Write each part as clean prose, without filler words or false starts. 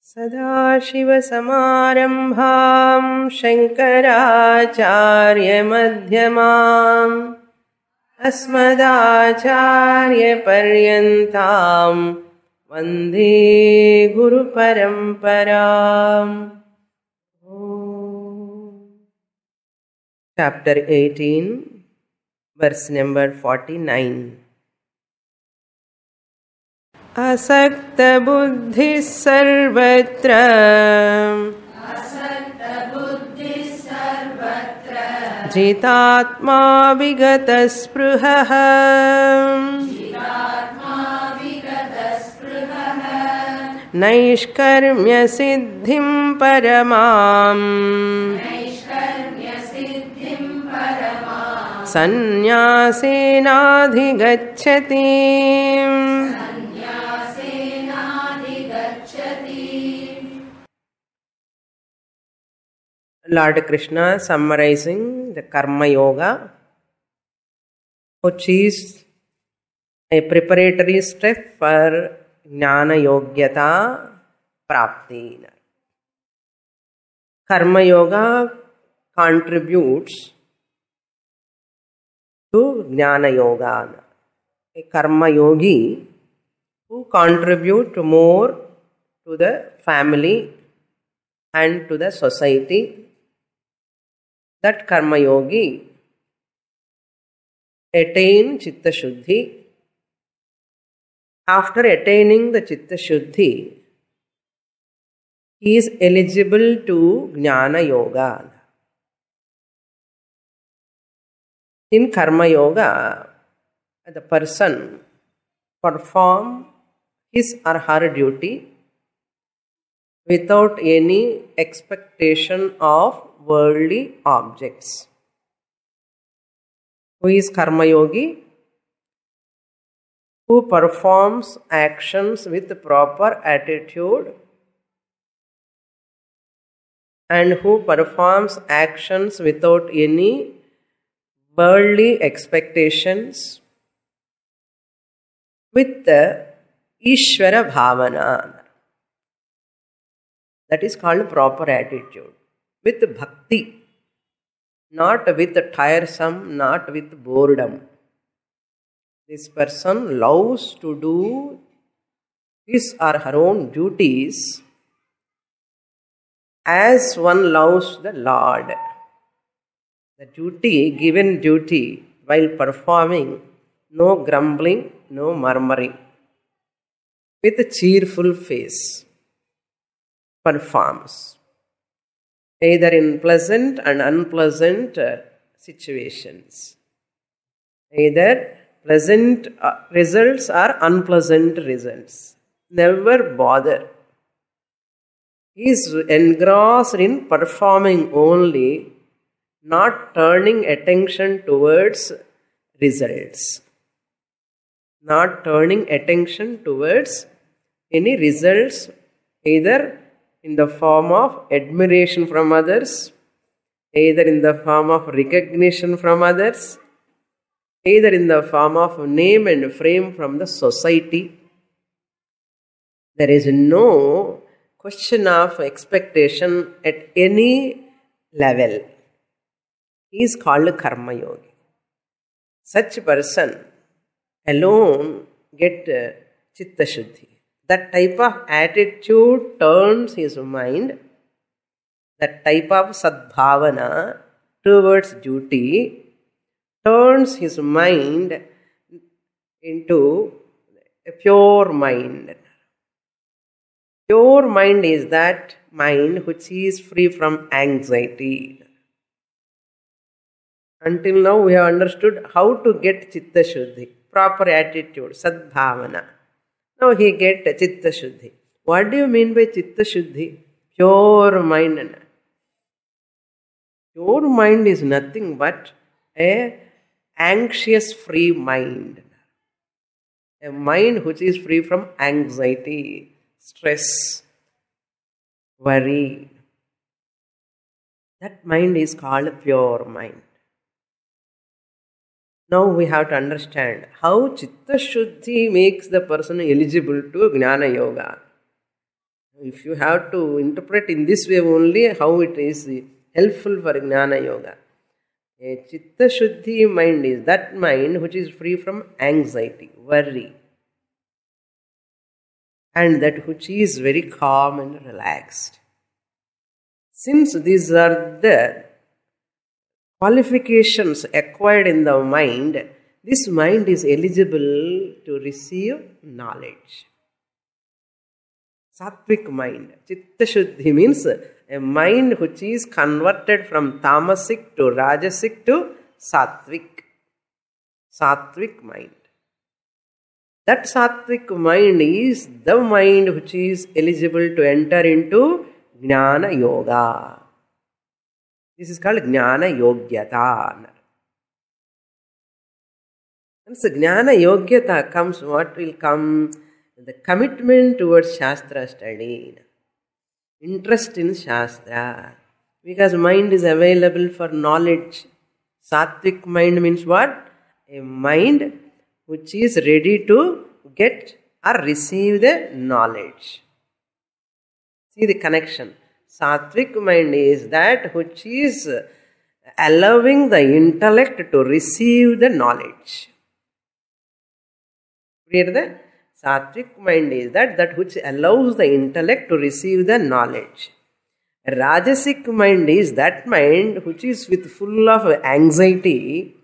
सदाशिवसमारम्भां शङ्कराचार्यमध्यमाम् अस्मदाचार्यपर्यन्तां वन्दे गुरुपरम्पराम्. Chapter 18, verse number 49. असक्त बुद्धिः सर्वत्र जितात्मा विगतस्पृहः नैष्कर्म्य सिद्धिं परमाम् सन्न्यासेनाधिगच्छति. Lord Krishna summarizing the Karma Yoga, which is a preparatory step for Jnana Yogyata Prapti. Karma Yoga contributes to Jnana Yoga. A Karma Yogi who contribute more to the family and to the society, that Karma Yogi attain Chitta Shuddhi. After attaining the Chitta Shuddhi, he is eligible to Jnana Yoga. In Karma Yoga, the person perform his or her duty without any expectation of worldly objects. Who is Karma Yogi? Who performs actions with proper attitude and who performs actions without any worldly expectations with the Ishvara Bhavana. That is called proper attitude. With bhakti, not with tiresome, not with boredom. This person loves to do his or her own duties as one loves the Lord. The given duty, while performing, no grumbling, no murmuring. With a cheerful face, performs. Either in pleasant and unpleasant situations. Either pleasant results or unpleasant results. Never bother. He is engrossed in performing only, not turning attention towards results. Not turning attention towards any results, either in the form of admiration from others, either in the form of recognition from others, either in the form of name and fame from the society. There is no question of expectation at any level. He is called Karma Yogi. Such person alone get Chitta Shuddhi. That type of attitude turns his mind, that type of sadbhavana towards duty turns his mind into a pure mind. Pure mind is that mind which is free from anxiety. Until now we have understood how to get Chitta Shuddhi, proper attitude, sadbhavana. Now he get Chitta Shuddhi. What do you mean by Chitta Shuddhi? Pure mind. Pure mind is nothing but a anxious free mind. A mind which is free from anxiety, stress, worry. That mind is called pure mind. Now we have to understand how Chitta Shuddhi makes the person eligible to Jnana Yoga. If you have to interpret in this way only, how it is helpful for Jnana Yoga. A Chitta Shuddhi mind is that mind which is free from anxiety, worry, and that which is very calm and relaxed. Since these are the qualifications acquired in the mind, this mind is eligible to receive knowledge. Sattvic mind. Chitta Shuddhi means a mind which is converted from tamasic to rajasic to sattvic. Sattvic mind. That sattvic mind is the mind which is eligible to enter into Jnana Yoga. This is called Jnana Yogyata. And so Jnana Yogyata comes, what will come? The commitment towards Shastra study. Interest in Shastra. Because mind is available for knowledge. Sattvic mind means what? A mind which is ready to get or receive the knowledge. See the connection. Sattvic mind is that which is allowing the intellect to receive the knowledge. Clear that? Sattvic mind is that which allows the intellect to receive the knowledge. Rajasic mind is that mind which is with full of anxiety,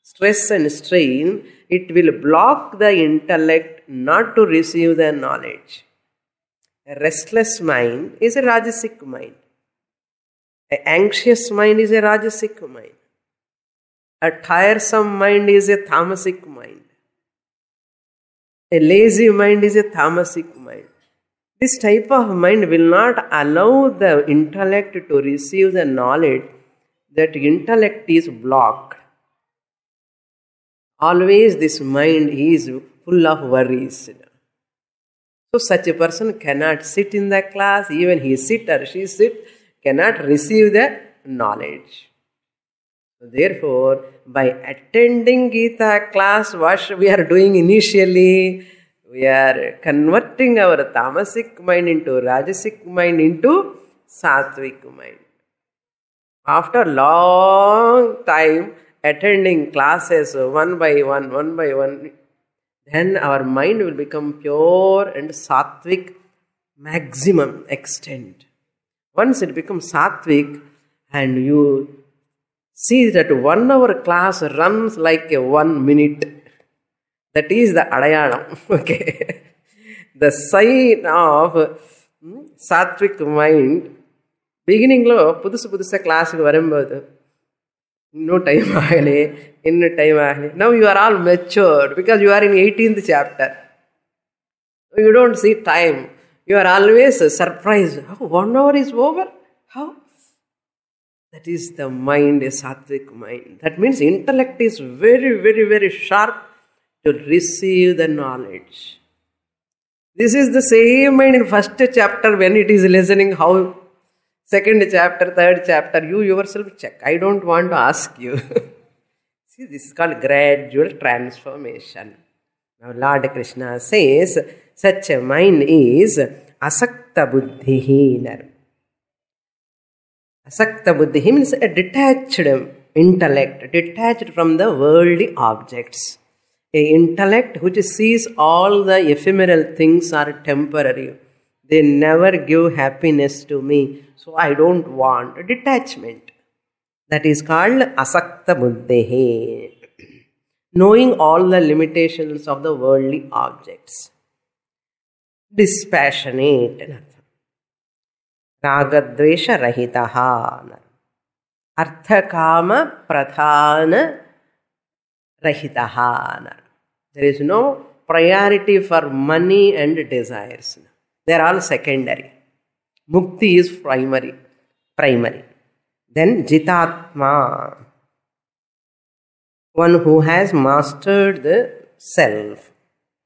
stress and strain. It will block the intellect not to receive the knowledge. A restless mind is a Rajasic mind. An anxious mind is a Rajasic mind. A tiresome mind is a Tamasic mind. A lazy mind is a tamasic mind. This type of mind will not allow the intellect to receive the knowledge. That intellect is blocked. Always this mind is full of worries. So such a person cannot sit in the class, even he sit or she sit, cannot receive the knowledge. So therefore, by attending Gita class, what we are doing initially, we are converting our tamasic mind into rajasic mind into sattvic mind. After long time attending classes one by one, then our mind will become pure and sattvic maximum extent. Once it becomes sattvic and you see that 1 hour class runs like a 1 minute. That is the adayanam. Okay. The sign of sattvic mind. Beginning lo pudusa class ku varumbodhu no time agale, inno time agale. Now you are all matured because you are in 18th chapter. You don't see time. You are always surprised. Oh, 1 hour is over? How? That is the mind, a sattvic mind. That means intellect is very, very, very sharp to receive the knowledge. This is the same mind in first chapter when it is listening how second chapter, third chapter, you yourself check. I don't want to ask you. See, this is called gradual transformation. Now Lord Krishna says, such a mind is asakta buddhihi. Asakta buddhi means a detached intellect, detached from the worldly objects. A intellect which sees all the ephemeral things are temporary. They never give happiness to me, so I don't want. Detachment. That is called asakta buddhihi. Knowing all the limitations of the worldly objects. Dispassionate. Ragadvesha rahitaha. Arthakama pradhana rahitaha. There is no priority for money and desires. They are all secondary. Mukti is primary. Then jitatma. One who has mastered the self.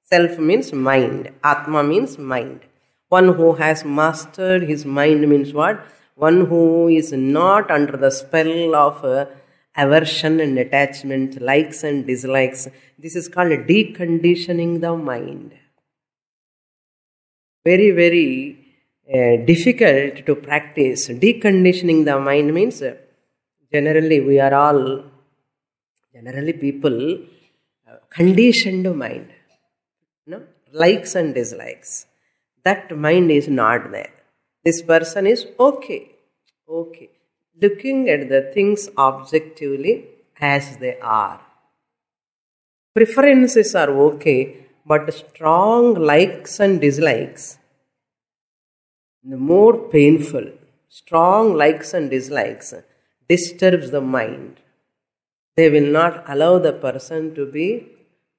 Self means mind. Atma means mind. One who has mastered his mind means what? One who is not under the spell of aversion and attachment, likes and dislikes. This is called deconditioning the mind. Very, very difficult to practice. Deconditioning the mind means generally people conditioned mind, likes and dislikes. That mind is not there. This person is okay, looking at the things objectively as they are. Preferences are okay, but strong likes and dislikes, the more painful. Strong likes and dislikes disturbs the mind. They will not allow the person to be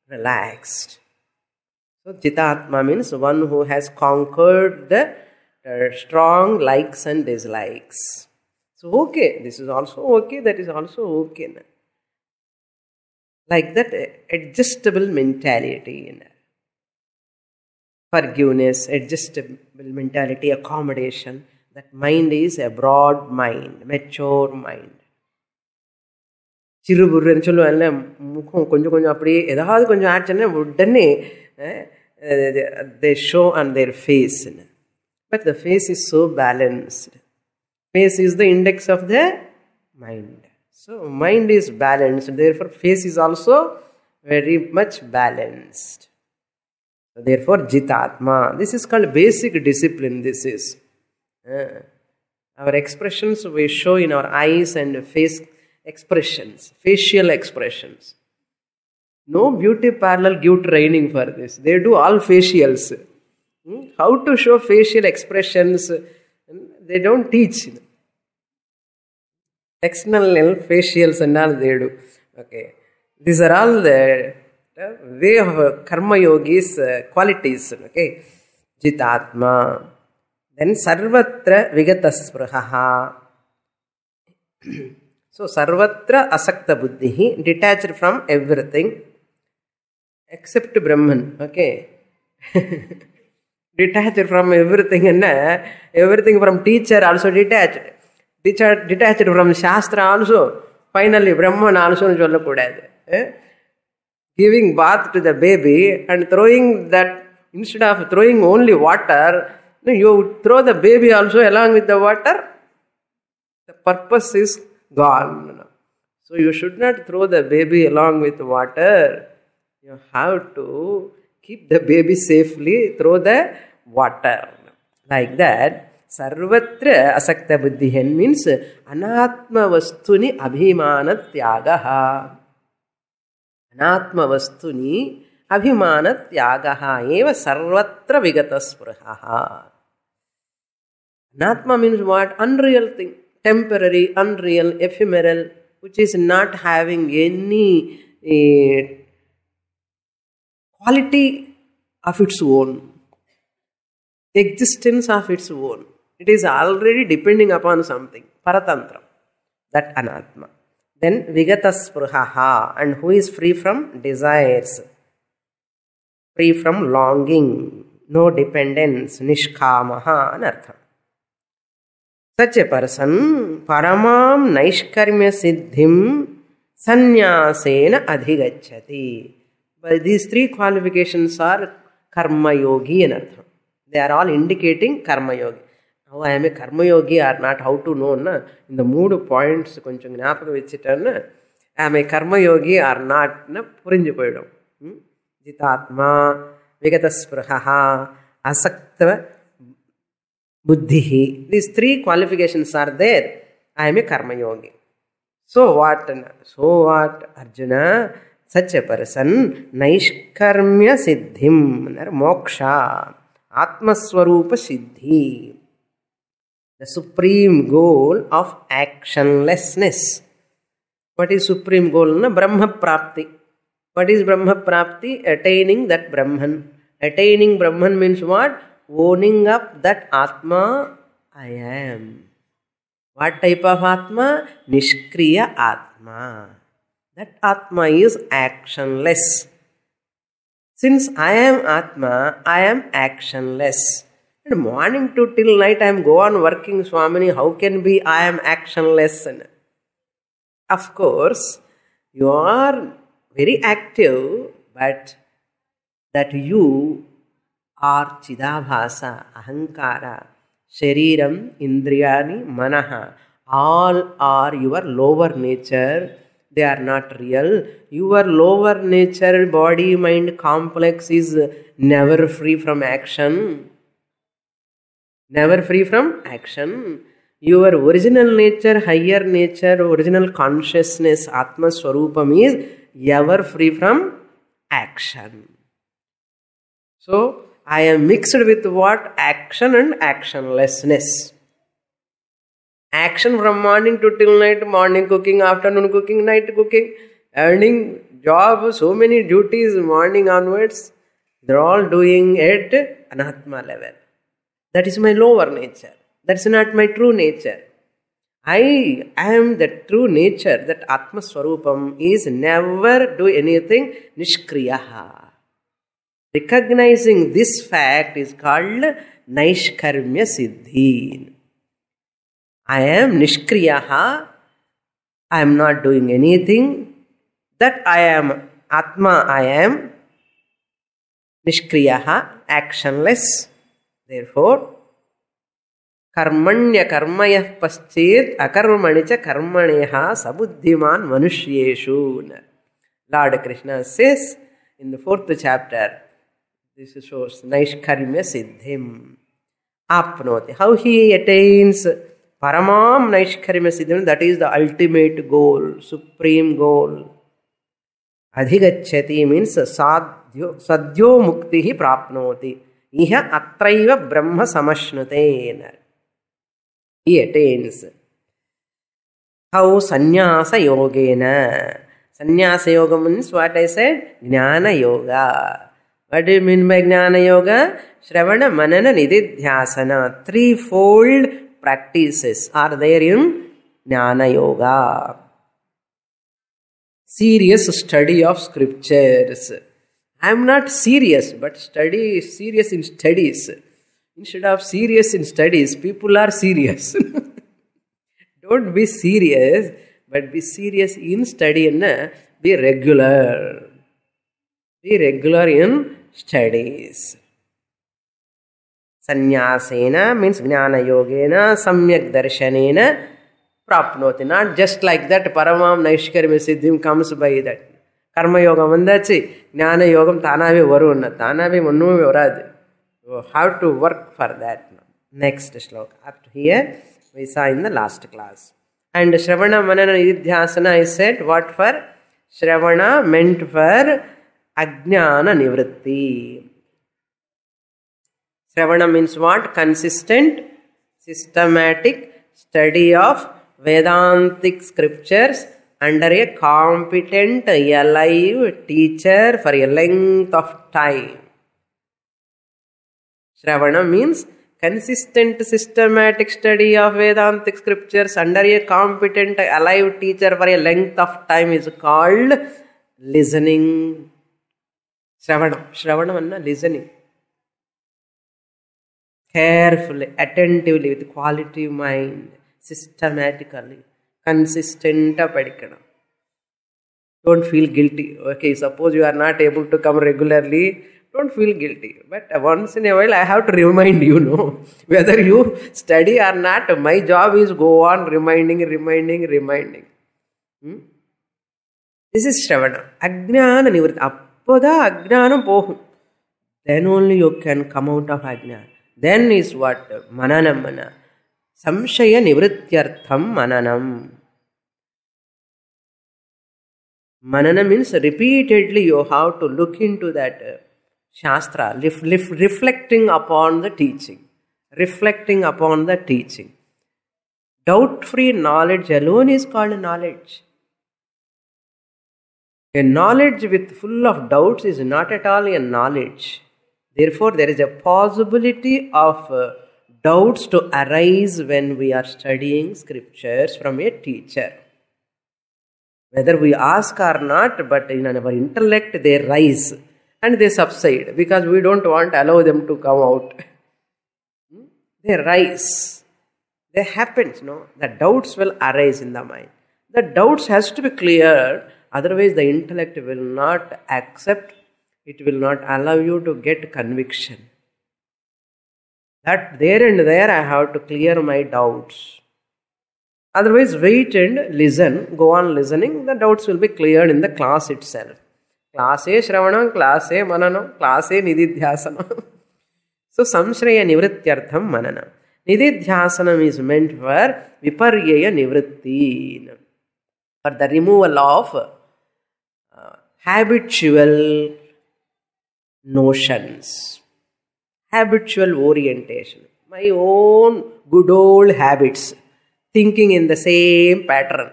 relaxed. So Jitatma means one who has conquered the strong likes and dislikes. So okay, this is also okay, that is also okay. Like that, adjustable mentality. Forgiveness, adjustable mentality, accommodation. That mind is a broad mind, mature mind. சிறுபுருன்னு சொல்லுவாங்கல்ல, முகம் கொஞ்சம் கொஞ்சம் அப்படியே ஏதாவது கொஞ்சம் ஆச்சுன்னா உடனே they show on their face. But the face is so balanced. Face is the index of the mind. So mind is balanced, therefore face is also very much balanced. So therefore Jitatma, this is called basic discipline. This is our expressions we show in our eyes and face expressions, facial expressions. No beauty parlor give training for this. They do all facials. How to show facial expressions, they don't teach. External facials and all they do. Okay, these are all the way of karma yogis qualities. Okay, Jitatma. Then sarvatra vigataspraha. So sarvatra asakta buddhi, detached from everything except Brahman. Okay. Detached from everything, and everything from teacher also detached. Detached from Shastra also. Finally Brahman also. Giving bath to the baby and throwing that, instead of throwing only water, you throw the baby also along with the water. The purpose is gone. So you should not throw the baby along with water. You have to keep the baby safely through the water. Like that, sarvatra asakta buddhihan means anatma vastuni abhimana tyagaha. Anatma vastuni abhimana tyagaha eva sarvatra vigataspraha. Anatma means what? Unreal thing. Temporary, unreal, ephemeral, which is not having any quality of its own, existence of its own. It is already depending upon something, paratantra, that anatma. Then vigataspraha, and who is free from desires, free from longing, no dependence, nishkamaha anartha. Such a person, paramam naishkarmya siddhim sannyasena adhigacchati. But these three qualifications are karma yogi and artham. They are all indicating karma yogi. How I am a karma yogi or not, how to know? Na? In the mood points, koncham gnapaka vechitana, I am a karma yogi or not, na purinju poidum. Jitatma, vigataspraha, asakta buddhihi. These three qualifications are there. I am a karma yogi. So what? Arjuna? Such a person, naishkarmya siddhim, moksha, atmaswarupa siddhi, the supreme goal of actionlessness. What is supreme goal? Brahma prapti. What is Brahma prapti? Attaining that Brahman. Attaining Brahman means what? Owning up that Atma I am. What type of Atma? Nishkriya Atma. That Atma is actionless. Since I am Atma, I am actionless. And morning to till night I am go on working, Swamini, how can be I am actionless? Of course, you are very active, but that you are Chidabhasa, Ahankara, Shariram, Indriyani, Manaha. All are your lower nature. They are not real. Your lower nature, body, mind complex is never free from action. Never free from action. Your original nature, higher nature, original consciousness, Atma Swarupam is ever free from action. So, I am mixed with what? Action and actionlessness. Action from morning to till night, morning cooking, afternoon cooking, night cooking, earning, job, so many duties, morning onwards. They're all doing at Anatma level. That is my lower nature. That's not my true nature. I am the true nature, that Atma Swarupam is never do anything nishkriyaha. Recognizing this fact is called Naishkarmya Siddhi. I am nishkriyaha. I am not doing anything. That I am Atma, I am nishkriyaha, actionless. Therefore, karmanya karmayah paschet akarmanicha karmaneha sabuddhiman manushyeshu. Lord Krishna says in the 4th chapter, this shows Naishkarmya Siddhim. Apnoti. How he attains Paramam Naishkarmya Siddhim, that is the ultimate goal, supreme goal. Adhigacchati means sadhyo muktihi prapnoti. Iha atraiva brahma samashnute. He attains. How sannyasa yogena. Sannyasa yoga means what I said? Jnana yoga. What do you mean by Jnana yoga? Shravana, Manana, Nididhyasana. Threefold practices are there in Jnana yoga. Serious study of scriptures. I am not serious, but serious in studies. Instead of serious in studies, people are serious. Don't be serious, but be serious in study and be regular. Be regular in studies. Sannyasena means Jnana Yogena, Samyak Darshanena, Prapnoti. Not just like that, Paramam Naishkarmya Siddhim comes by that. Karma Yoga Mandachi, Jnana Yogam Tanavi Varuna, Tanavi Manu Varad. You have to work for that. Next shloka. Up to here, we saw in the last class. And Shravana Manana Nididhyasana I said, what for? Shravana meant for Ajnana Nivritti. Shravana means what? Consistent, systematic study of Vedantic scriptures under a competent, alive teacher for a length of time. Shravana means consistent, systematic study of Vedantic scriptures under a competent, alive teacher for a length of time is called listening. Shravana manna listening. Carefully, attentively, with quality mind, systematically, consistent padikana. Don't feel guilty. Okay, suppose you are not able to come regularly, don't feel guilty. But once in a while, I have to remind you, whether you study or not, my job is go on reminding. This is Shravana. Ajnana nivritti. Appoda ajnanam pohum. Then only you can come out of ajnana. Then is what? Mananam mana. Samshaya nivrityartham mananam. Manana means repeatedly you have to look into that Shastra, reflecting upon the teaching. Reflecting upon the teaching. Doubt-free knowledge alone is called knowledge. A knowledge with full of doubts is not at all a knowledge. Therefore, there is a possibility of doubts to arise when we are studying scriptures from a teacher. Whether we ask or not, but in our intellect they rise and they subside because we don't want to allow them to come out. They rise. They happen, The doubts will arise in the mind. The doubts has to be cleared, otherwise the intellect will not accept. It will not allow you to get conviction. That there and there I have to clear my doubts. Otherwise, wait and listen, go on listening, the doubts will be cleared in the class itself. Class A Shravanam, class A Mananam, class A Nididhyasanam. So, Samshraya Nivrityartham Mananam. Nididhyasanam is meant for Viparyaya Nivritti, for the removal of habitual notions, habitual orientation, my own good old habits, thinking in the same pattern.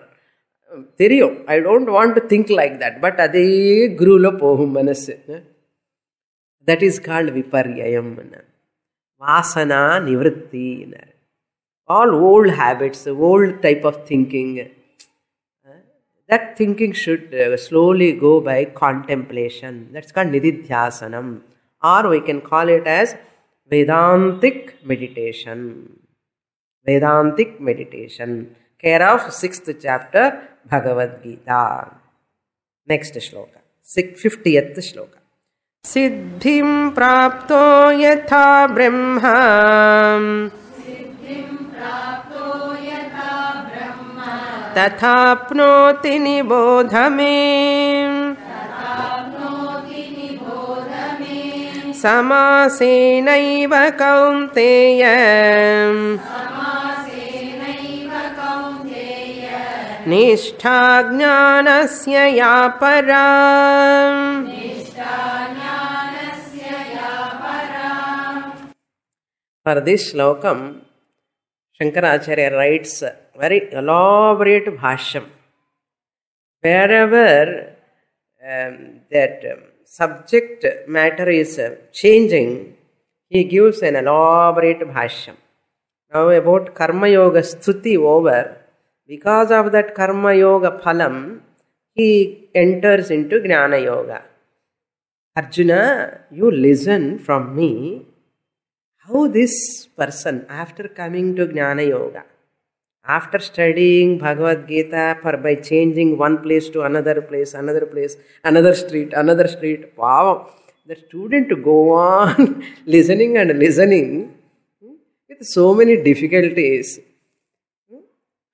I don't want to think like that, but ade grulo pohum manasu. That is called viparyayam. Vasana nivritti. All old habits, old type of thinking. That thinking should slowly go by contemplation. That's called nididhyasanam. Or we can call it as Vedantic meditation. Vedantic meditation. Care of 6th chapter Bhagavad Gita. Next shloka. 50th shloka. Siddhim prapto yatha brahma तथाप्नोति निबोध मे समासेनैव कौन्तेय निष्ठा ज्ञानस्य या परा. For this slokam, Shankaracharya writes a very elaborate bhashyam. Wherever that subject matter is changing, he gives an elaborate bhashyam. Now about Karma Yoga Stuti over, because of that Karma Yoga phalam, he enters into Jnana Yoga. Arjuna, you listen from me how this person, after coming to Jnana Yoga, after studying Bhagavad Gita, by changing one place to another place, another street, wow, the student to go on listening and listening with so many difficulties.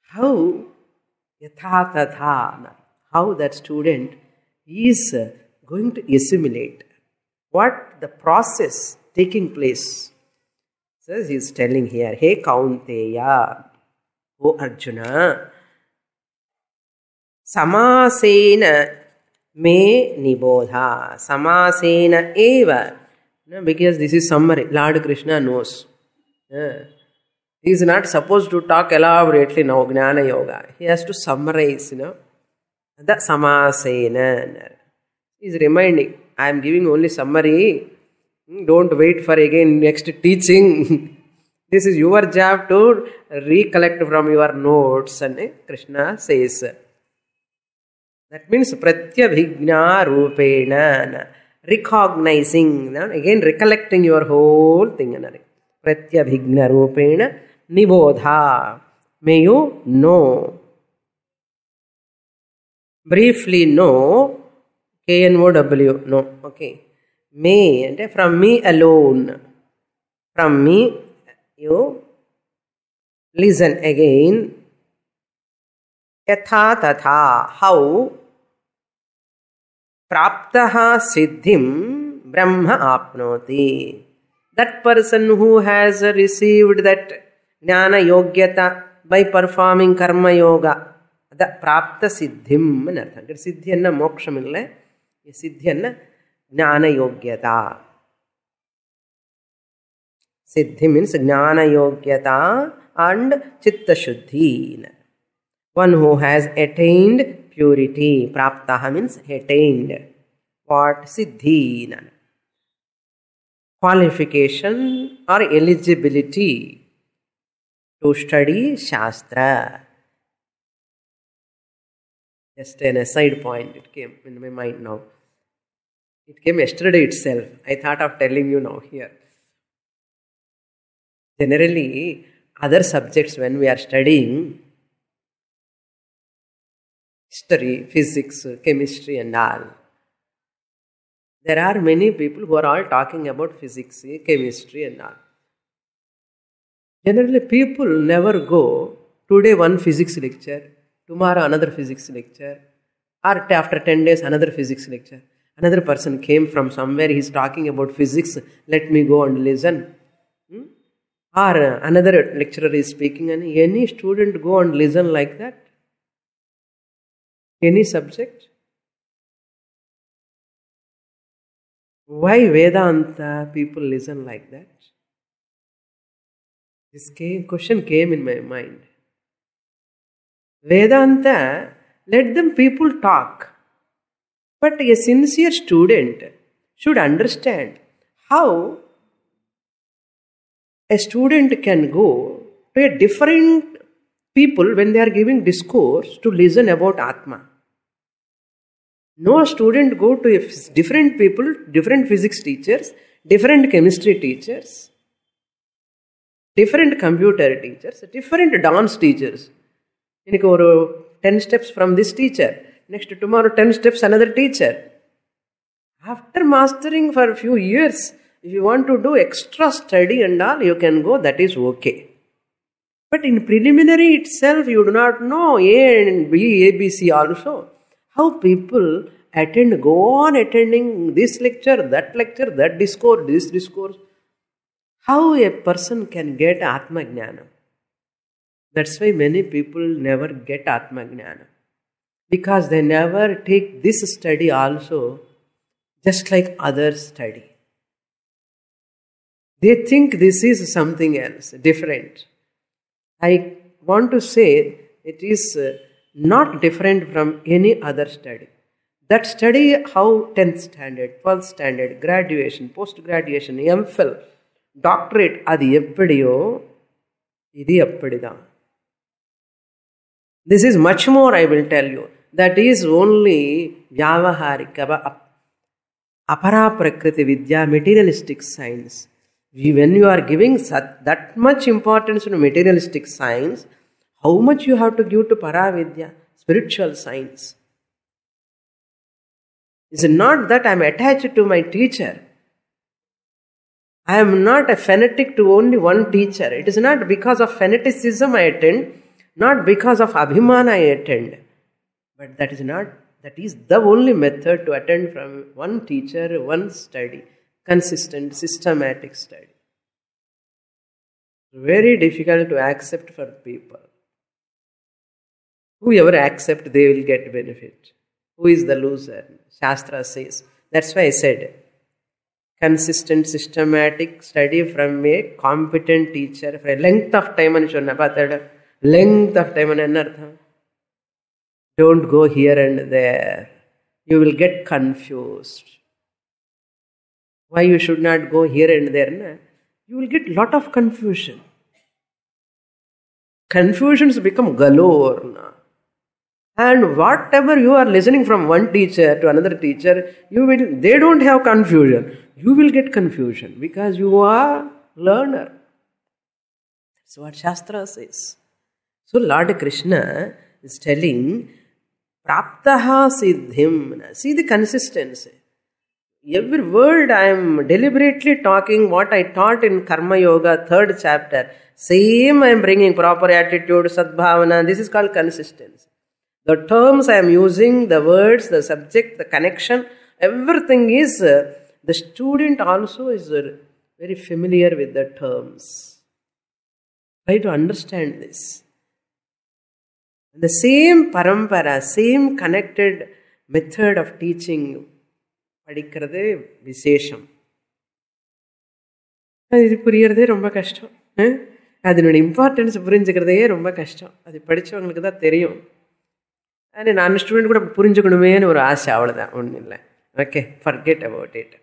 How yatha tatha, how that student is going to assimilate what the process taking place. So he is telling here, hey Kaunteya, O Arjuna, samasena me nibodha, samasena eva. No, because this is summary, Lord Krishna knows. He is not supposed to talk elaborately now, Jnana Yoga. He has to summarize, the samasena. He is reminding, I am giving only summary. Don't wait for again next teaching. This is your job to recollect from your notes. And Krishna says. That means pratyabhigna rupena. Recognizing. Again recollecting your whole thing. Pratyabhigna rupena nibodha. May you know. Briefly know. K-N-O-W. No. Okay. May, from me alone. From me, you listen again. Yatha tatha, how praptaha siddhim brahma apnoti. That person who has received that jnana yogyata by performing karma yoga, the prapta siddhim. Siddhi anna moksham illa. Siddhi anna Jnana Yogyata. Siddhi means Jnana Yogyata and Chitta Shuddhi. One who has attained purity. Praptaha means attained. What? Siddhi. Qualification or eligibility to study Shastra. Just an aside point, it came in my mind now. It came yesterday itself. I thought of telling you now here. Generally, other subjects when we are studying, history, physics, chemistry and all, there are many people who are all talking about physics, chemistry and all. Generally, people never go, today one physics lecture, tomorrow another physics lecture, or after 10 days another physics lecture. Another person came from somewhere, he's talking about physics, let me go and listen. Or another lecturer is speaking, and any student go and listen like that? Any subject? Why Vedanta people listen like that? This question came in my mind. Vedanta, let them people talk. But a sincere student should understand how a student can go to a different people when they are giving discourse to listen about Atma. No student go to different people, different physics teachers, different chemistry teachers, different computer teachers, different dance teachers. 10 steps from this teacher. Next tomorrow 10 steps another teacher. After mastering for a few years, if you want to do extra study and all, you can go, that is okay. But in preliminary itself, you do not know A and B, ABC also. How people attend, go on attending this lecture, that discourse, this discourse. How a person can get Atma Jnana? That's why many people never get Atma Jnana. Because they never take this study also just like others study. They think this is something else, different. I want to say it is not different from any other study. That study, how 10th standard, 12th standard, graduation, post-graduation, MPhil, doctorate, adi eppadiyo, idi eppadida. This is much more, I will tell you. That is only Vyavaharika, Apara Prakriti Vidya, materialistic science. When you are giving that much importance to materialistic science, how much you have to give to Paravidya, spiritual science? It's not that I am attached to my teacher. I am not a fanatic to only one teacher. It is not because of fanaticism I attend, not because of Abhimana I attend. But that is the only method to attend from one teacher, one study, consistent, systematic study. Very difficult to accept for people. Whoever accepts, they will get benefit. Who is the loser? Shastra says. That's why I said, consistent, systematic study from a competent teacher for a length of time. Length of time. Don't go here and there. You will get confused. Why you should not go here and there? Na? You will get lot of confusion. Confusions become galore. Na? And whatever you are listening from one teacher to another teacher, they don't have confusion. You will get confusion because you are learner. That's what Shastra says. So Lord Krishna is telling, Praptaha Siddhim. See the consistency. Every word I am deliberately talking, what I taught in Karma Yoga, 3rd chapter, same I am bringing, proper attitude, sadbhavana. This is called consistency. The terms I am using, the words, the subject, the connection, everything is, the student also is very familiar with the terms. Try to understand this. The same parampara, same connected method of teaching, படிக்கிறது விசேஷம். அது புரியறதே ரொம்ப கஷ்டம். அதனுடைய importance புரிஞ்சுக்கிறதே ரொம்ப கஷ்டம். அது படித்தவங்களுக்கு தான் தெரியும். ஆனால் நான் ஸ்டூடெண்ட் கூட புரிஞ்சுக்கணுமேனு ஒரு ஆசை, அவ்வளோதான், ஒன்றும் இல்லை. Okay, forget about it.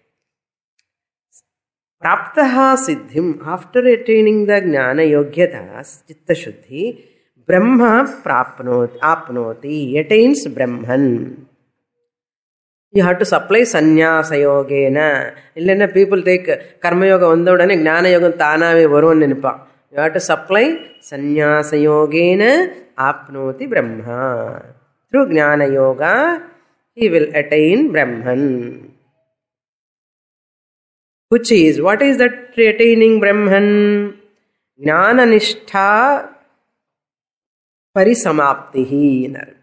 பிராப்தா சித்திம், ஆஃப்டர் அட்டைனிங் த ஞான யோக்கியதா சித்தசுத்தி, பிரம்மா ஆப்னோதி, attains Brahman. You have to supply sannyasa yogena. இல்லைன்னா people take karma yoga வந்த உடனே ஞான யோகம் தானாவே வரும்னு நினைப்பான். You have to supply sannyasa yogena apnoti brahma. Through ஞான yoga, he will attain Brahman. Which is, what is that attaining Brahman? Jnananishta Parisamaptihi.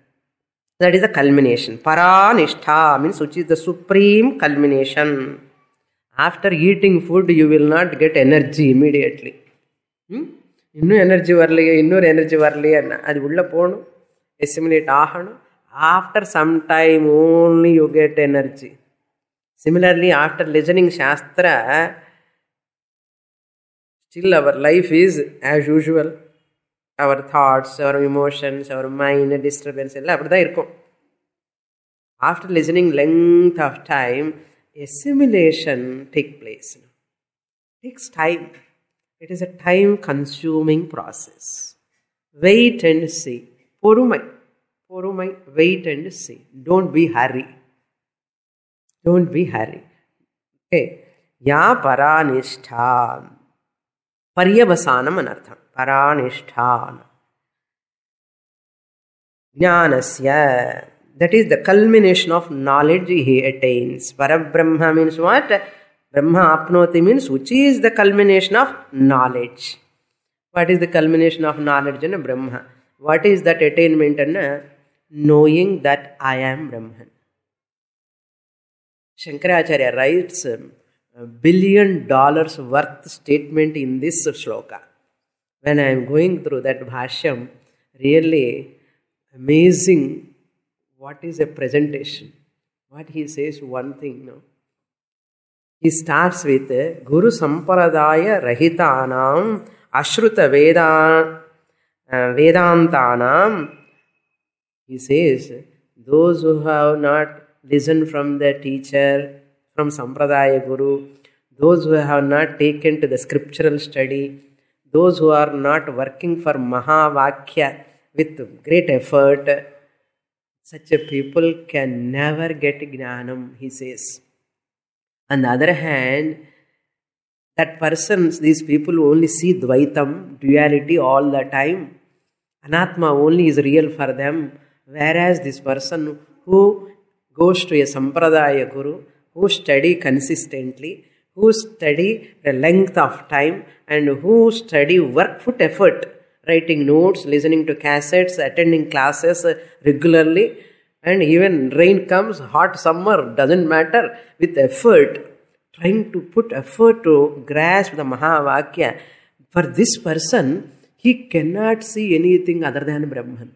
That is the culmination. Paranishta means which is the supreme culmination. After eating food, you will not get energy immediately. Innu energy varli, innor energy varli anna. Adi ulla ponu, assimilate ahanu. After some time only you get energy. Similarly, after listening Shastra, still our life is as usual. Our thoughts, our emotions, our mind, disturbance, after listening length of time, assimilation takes place. It takes time. It is a time-consuming process. Wait and see. Porumai, wait and see. Don't be hurry. Don't be hurry. Okay. Ya paranishta. Paryavasanam anartham. Paranishthana. Jnanasya. That is the culmination of knowledge he attains. Parabrahma means what? Brahma apnoti means which is the culmination of knowledge. What is the culmination of knowledge in Brahma? What is that attainment in knowing that I am Brahman? Shankaracharya writes $1 billion worth statement in this shloka. When I am going through that bhashyam, really amazing. What is a presentation? What he says, one thing, no? He starts with Guru Samparadaya Rahitanam Ashruta Vedantanam. He says, those who have not listened from the teacher, from Sampradaya Guru, those who have not taken to the scriptural study, those who are not working for Mahavakya with great effort, such a people can never get Jnanam, he says. On the other hand, that person, these people only see Dvaitam, duality all the time. Anatma only is real for them. Whereas this person who goes to a Sampradaya Guru, who study consistently, who study the length of time, and who study work, put effort, writing notes, listening to cassettes, attending classes regularly, and even rain comes, hot summer, doesn't matter, with effort, trying to put effort to grasp the Mahavakya. For this person, he cannot see anything other than Brahman.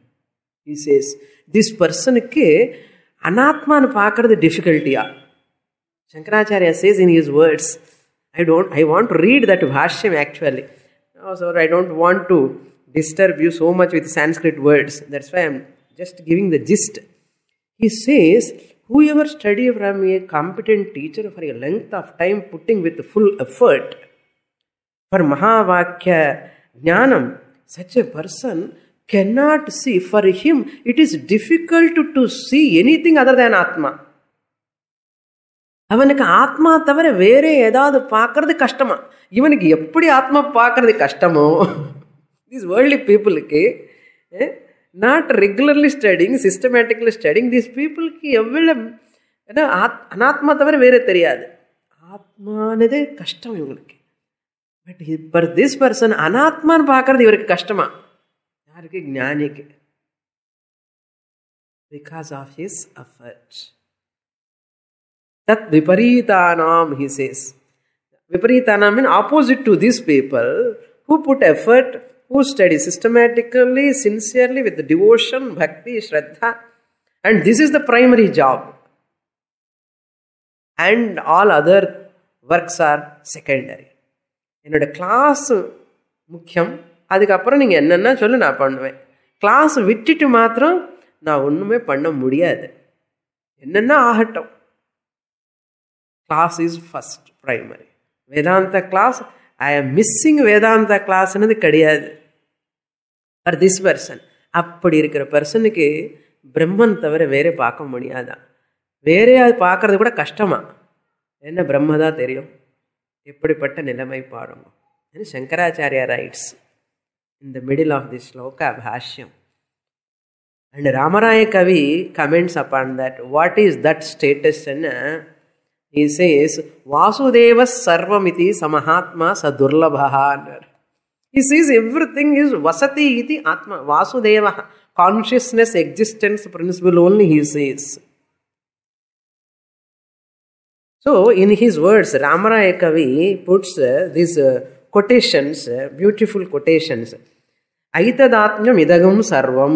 He says, this person ke anatman paakar difficulty. Shankaracharya says in his words, I want to read that bhashyam actually. So I don't want to disturb you so much with Sanskrit words. That's why I'm just giving the gist. He says, whoever study from a competent teacher for a length of time, putting with full effort for Mahavakya Jnanam, such a person cannot see. For him, it is difficult to see anything other than Atma. அவனுக்கு ஆத்மா தவிர வேற ஏதாவது பார்க்கறது கஷ்டமா? இவனுக்கு எப்படி ஆத்மா பார்க்கறது கஷ்டமோ, these worldly people not regularly studying, systematically studying, these people எவ்வளவு அனாத்மா தவிர வேற தெரியாது. ஆத்மானதே கஷ்டம் இவங்களுக்கு. பட் for this person அனாத்மான்னு பார்க்கறது இவருக்கு கஷ்டமா? யாருக்கு? ஞானிக்கு. Because of his effort. Tat viparitanam, he says. Viparitanam means opposite to these people who put effort, who study systematically, sincerely, with devotion, bhakti, shraddha. And this is the primary job. And all other works are secondary. என்னோட class முக்கியம், அதுக்கப்புறம் நீங்கள் என்னென்னா சொல்லு நான் பண்ணுவேன். Class விட்டுட்டு மாத்திரம் நான் ஒன்றுமே பண்ண முடியாது. என்னென்னா ஆகட்டும். Class is first, primary. Vedanta class, I am missing Vedanta class என்னது கிடையாது. For this person, அப்படி இருக்கிற பர்சனுக்கு பிரம்மன் தவிர வேற பார்க்க முடியாதா? வேறே அது பார்க்கறது கூட கஷ்டமா? என்ன பிரம்மதான் தெரியும். எப்படிப்பட்ட நிலைமை பாருங்க. Shankaracharya writes in the middle of this shloka bhashyam. And Ramaraya Kavi comments upon that. What is that status? He says, Vasudeva sarvamiti samahatma sadurlabha. He sees everything is Vasati iti Atma, Vasudeva, consciousness, existence, principle only he sees. So, in his words, Ramaraya Kavi puts these quotations, beautiful quotations. Aitadatmyam idagam sarvam.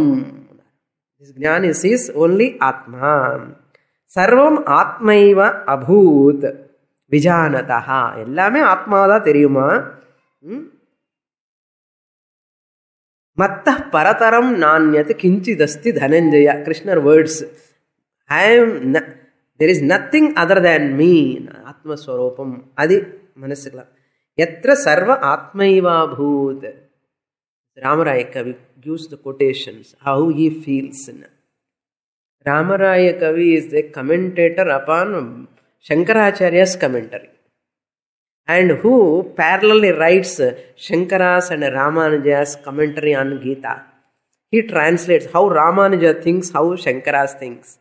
This jnani sees only Atma. Sarvam Atmaiva abhut. Vijanataha. Ellame Atmada theriyuma. Mattah parataram nanyat kinchidasti dhananjaya. Krishna words. There is nothing other than me. Atma Swaropam. Adi manasikla. Yatra sarva Atmaiva bhut. Ramaraya Kavi gives the quotations, how he feels. Ramaraya Kavi is the commentator upon Shankaracharya's commentary, and who parallelly writes Shankara's and Ramanuja's commentary on Gita. He translates how Ramanuja thinks, how Shankara thinks.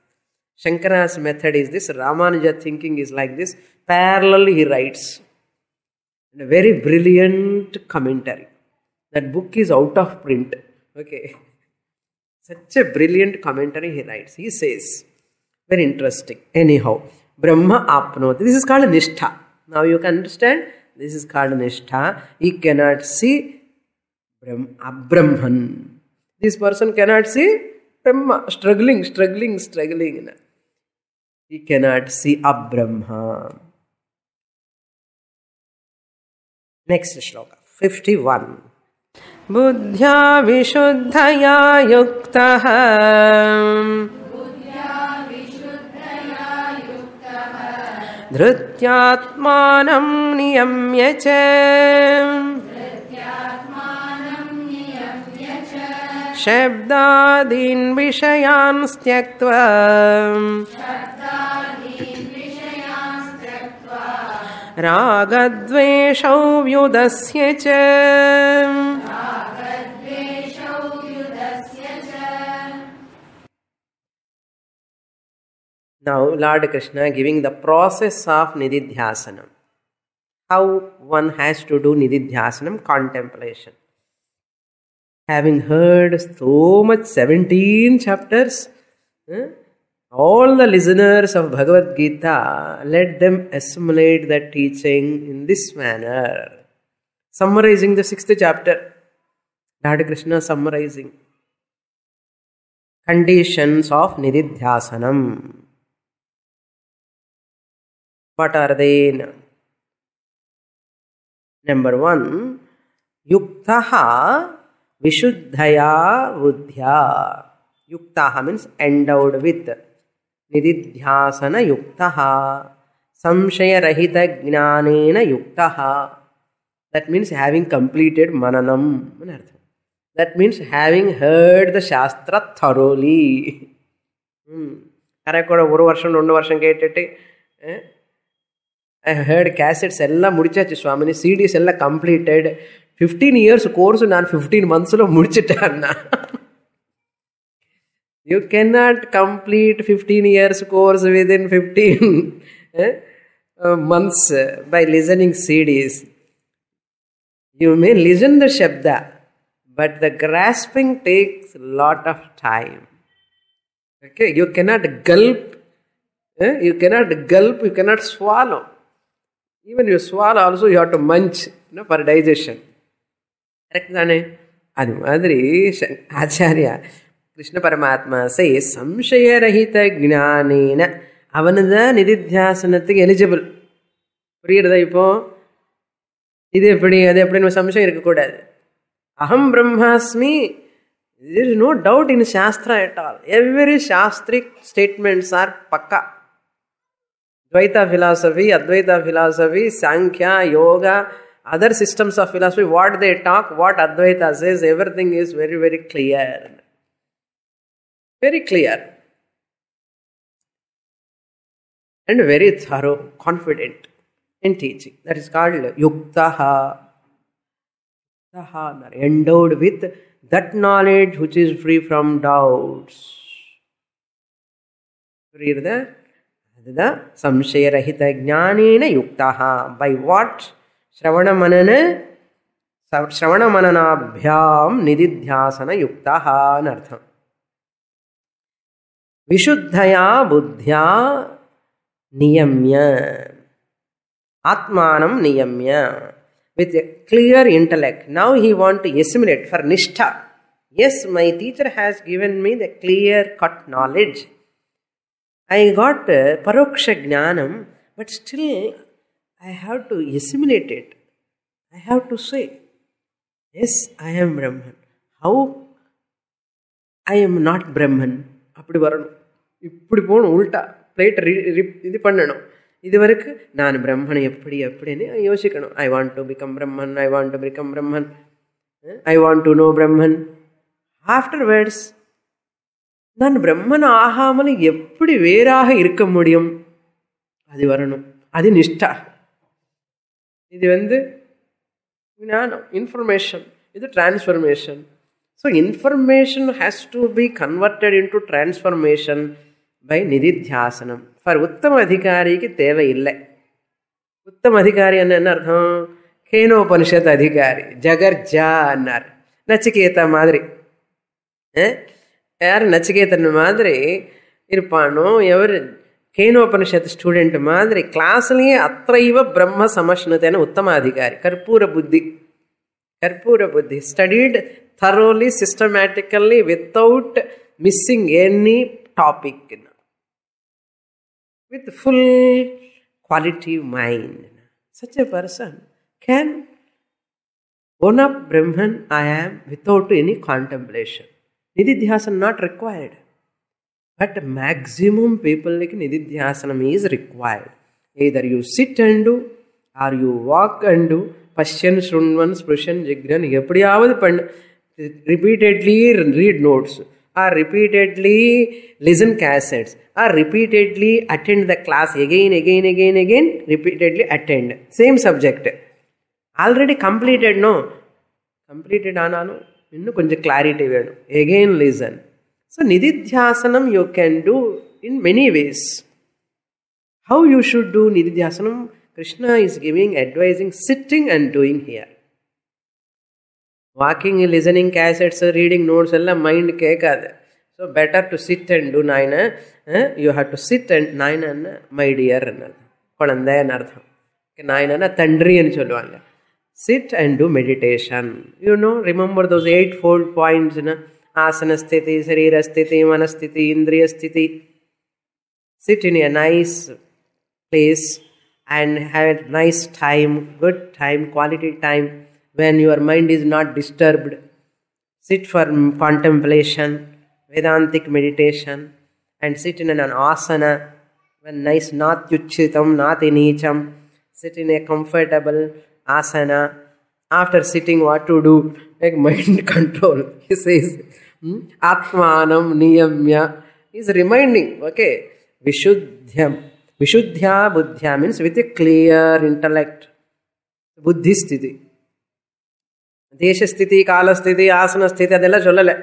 Shankara's method is this, Ramanuja thinking is like this, parallelly he writes. And a very brilliant commentary. That book is out of print. Okay. Such a brilliant commentary he writes. He says, very interesting. Anyhow, Brahma apnoti. This is called Nishtha. Now you can understand. This is called Nishtha. He cannot see Abrahman. This person cannot see Brahma. Struggling. He cannot see Abrahma. Next shloka. 51. Buddhya vishuddhaya yuktaha dhrutyatmanam niyamya cha shabdadin vishayan styaktva ragadveshau vyudasya cha. Now, Lord Krishna giving the process of Nididhyasanam. How one has to do Nididhyasanam, contemplation. Having heard so much, 17 chapters, all the listeners of Bhagavad Gita, let them assimilate that teaching in this manner. Summarizing the 6th chapter, Lord Krishna summarizing conditions of Nididhyasanam. What are they? Number 1, Yuktaha Vishuddhaya Buddhya. Yuktaha means endowed with. Nididhyasana Yuktaha. Samshaya Rahita Jnanena Yuktaha. That means having completed Mananam. That means having heard the Shastra thoroughly. Karakoda 1 varsham 2 varsham kettate. I heard cassettes ella mudichachu Swamini, CDs ella completed. 15 years course nan 15 months lo mudichittanna. You cannot complete 15 years course within 15 months by listening CDs. You may listen the Shabda, but the grasping takes a lot of time. Okay, you cannot gulp. You cannot swallow. Even you swallow also, you have to munch for digestion. Correct? Adi madri Acharya Krishna Paramatma says, Samshaya Rahita Jnanena Avanada Nididhyasanathukku eligible. Puriyadha ipo? Idu eppadi adu eppadi no samshayam irukkodadu. Aham Brahmasmi. There is no doubt in Shastra at all. Every Shastric statements are pakka. Dvaita philosophy, Advaita philosophy, Sankhya, Yoga, other systems of philosophy, what they talk, what Advaita says, everything is very, very clear. Very clear. And very thorough, confident in teaching. That is called Yuktaha. Endowed with that knowledge which is free from doubts. Read that. Samshaya Rahita Jnanena Yuktaha. By what? Shravana Manana శ్రవణ మననాభ్యాం నిదిధ్యాసన యుక్త అని అర్థం. విశుద్ధయా బుద్ధ్యా నియమ్య, ఆత్మానం నియమ్య, with a clear intellect. Now he want to assimilate for nishtha. Yes, my teacher has given me the clear cut knowledge. I got paroksha jnanam, but still I have to assimilate it. I have to say, yes, I am Brahman. How I am not Brahman? அப்படி வரணும். இப்படி போகணும், உல்ட்டா plate இது பண்ணணும். இது வரைக்கும் நான் பிரம்மன் எப்படி எப்படின்னு யோசிக்கணும். I want to become Brahman, I want to become Brahman, I want to know Brahman. Afterwards நான் பிரம்மன் ஆகாமல் எப்படி வேறாக இருக்க முடியும், அது வரணும். அது நிஷ்டா. இது ஞானம், இன்ஃபர்மேஷன். இது transformation. So information has to be converted into transformation by நிதித்தியாசனம். ஃபார் உத்தம அதிகாரிக்கு தேவையில்லை. உத்தம அதிகாரி என்ன அர்த்தம்? கேனோபனிஷத் அதிகாரி, ஜகர்ஜா அன்னார். நச்சிகேதா மாதிரி. யார் நச்சிகேதன் மாதிரி இருப்பானோ, எவர் கேனோபனிஷத் ஸ்டூடெண்ட் மாதிரி கிளாஸ்லேயே அத்தைவ பிரம்ம சமஷ்ணுதேன உத்தம அதிகாரி. கற்பூர புத்தி, கற்பூர புத்தி. Studied thoroughly, systematically, without missing any topic, with full quality mind. Such a person can own up Brahman, I am, without any contemplation. Nididhyasanam not required. But maximum people like Nididhyasanam is required. Either you sit and do, or you walk and do. Pashyan, Shrunvan, Sprishan, Jigran, எப்படியாவது பண்ணு. Repeatedly read notes, or repeatedly listen cassettes, or repeatedly attend the class again, repeatedly attend. Same subject. Already completed, no? Completed ananu, innu konja clarity vedum. Again listen. So Nididhyasanam you can do in many ways. How you should do Nididhyasanam? Krishna is giving, advising, sitting and doing here. Walking, listening cassettes, reading notes, எல்லாம் mind கேட்காது. So better to sit and do. நாயன you have to sit and, நாயனன்னா my டியர்ன்னு அர்த்தம், குழந்தைன்னு அர்த்தம். நாயனன்னா தன்றின்னு சொல்லுவாங்க. Sit and do meditation. You know, remember those 8 பாயிண்ட்ஸ்னா ஆசனஸ்திதி, சரீரஸ்திதி, மனஸ்திதி, இந்திரியஸ்திதி. Sit in a nice place and have a nice time, good time, quality time, when your mind is not disturbed. Sit for contemplation, Vedantic meditation, and sit in an asana, when nice, not yuchitam, not nicham. Sit in a comfortable asana. After sitting, what to do? Like mind control. He says, Atmanam niyamya. He is reminding, okay, Vishuddhyam. Vishuddhya buddhya means with a clear intellect. Buddhisthiti. தேசஸ்திதி, காலஸ்திதி, ஆசனஸ்திதி அதெல்லாம் சொல்லலை.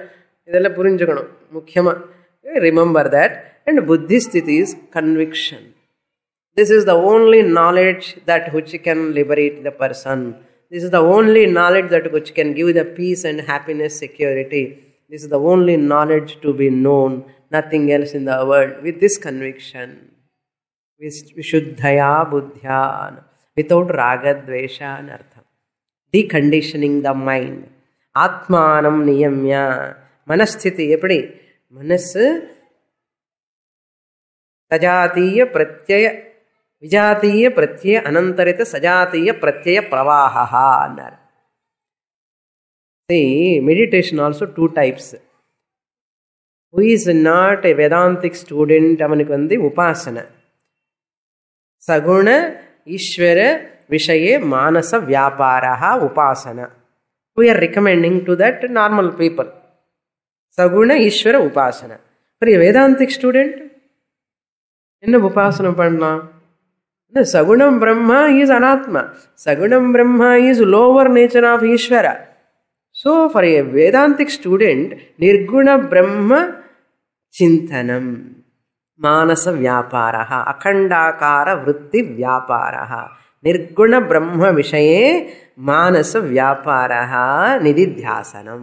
இதெல்லாம் புரிஞ்சுக்கணும் முக்கியமாக. Remember that. And புத்திஸ்திதி is conviction. This is the only knowledge that which can liberate the person. This is the only knowledge that which can give the peace and happiness, security. This is the only knowledge to be known, nothing else in the world. With this conviction, Vishuddhaya buddhya, without raga dvesha anartha. Deconditioning the mind. Atmanam niyamya. Manasthiti eppadi? Manasu sajatiya pratyaya, vijatiya pratyaya anantarita sajatiya pratyaya pravahaha anar. See, meditation also 2 types. Who is not a Vedantic student, avanikku upasana. Saguna Ishvara Vishaye Manasa Vyaparaha Upasana. We are recommending to that normal people. Saguna Ishvara Upasana. For a Vedantic student, enna Upasana panna? Sagunam Brahma is Anatma. Sagunam Brahma is lower nature of Ishvara. So for a Vedantic student, Nirguna Brahma Chintanam. Manasa Vyaparaha. Akhandakara Vritti Vyaparaha. ನಿರ್ಗುಣ ಬ್ರಹ್ಮ ವಿಷಯೇ ಮಾನಸ ವ್ಯಾಪಾರ ನಿಧಿಧ್ಯಾಸನಂ.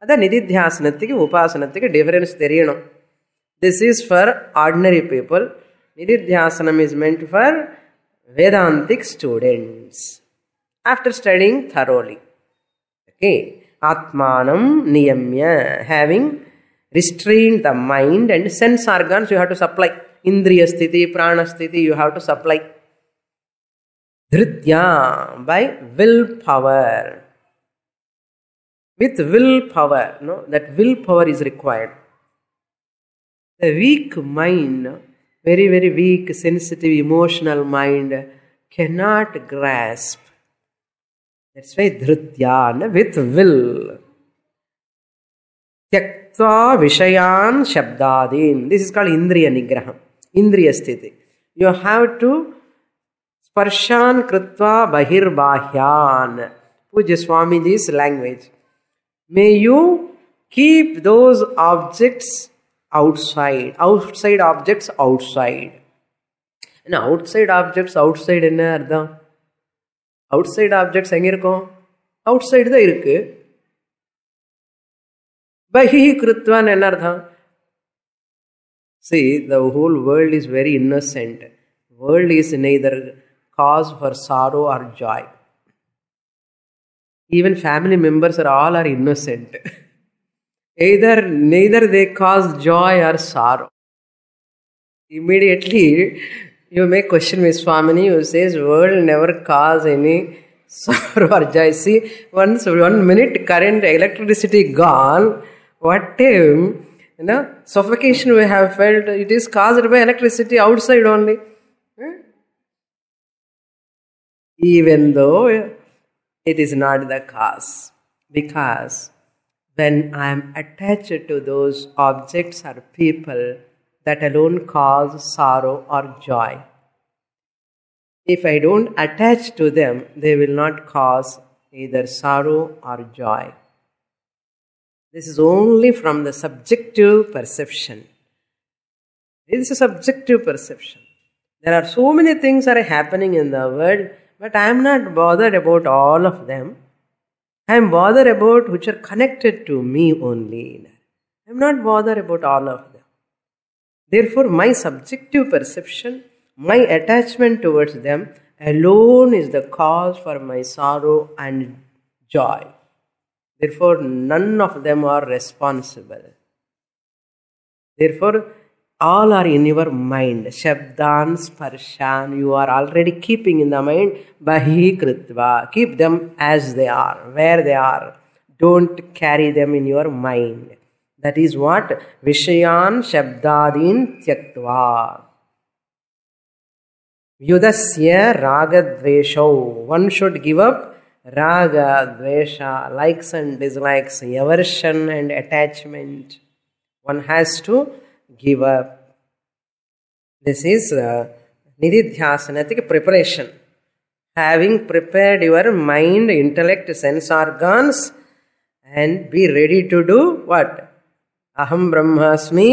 ಅದ ನಿಧಿಧ್ಯಾಸನತ್ತಿಗೆ ಉಪಾಸನತ್ತಿಗೆ difference ತೆರೆಯணும். This is for ordinary people. ನಿಧಿಧ್ಯಾಸನಂ is meant for Vedantic students after studying thoroughly. Okay. ಆತ್ಮಾನಂ ನಿಯಮ್ಯ, having restrained the mind and sense organs you have to supply. Indriya sthiti, prana sthiti you have to supply. Dhritya, by willpower. With willpower, no, that willpower is required. The weak mind, very, very weak, sensitive, emotional mind cannot grasp. That's why dhritya, with will. Tyaktva vishayan shabdadin. This is called indriya nigraham, indriya sthiti. You have to sparshan kritva bahirbahyan. Pujya Swamiji's language. May you keep those objects outside. Outside objects outside. And outside objects outside enna ardham? Outside objects enga irukum? Outside da irukku. Bahi kritvan enna ardham? See, the whole world is very innocent. World is neither cause for sorrow or joy. Even family members are innocent. Neither they cause joy or sorrow. Immediately you may question with Swamini who says world never cause any sorrow or joy. See, once 1 minute current electricity gone, what time, suffocation we have felt, it is caused by electricity outside only. Even though it is not the cause. Because when I am attached to those objects or people, that alone cause sorrow or joy. If I don't attach to them, they will not cause either sorrow or joy. This is only from the subjective perception. This is a subjective perception. There are so many things that are happening in the world, but I am not bothered about all of them. I am bothered about which are connected to me only. I am not bothered about all of them. Therefore, my subjective perception, my attachment towards them alone is the cause for my sorrow and joy. Therefore, none of them are responsible. Therefore, all are in your mind. Shabdan, sparshan, you are already keeping in the mind. Bahi kritva. Keep them as they are, where they are. Don't carry them in your mind. That is what? Vishayan shabdadin tyaktva. Yudasya ragadvesho. One should give up raga, dvesha, likes and dislikes, aversion and attachment. One has to give up. This is nididhyasanatic preparation. Having prepared your mind, intellect, sense organs, and be ready to do what? Aham brahmasmi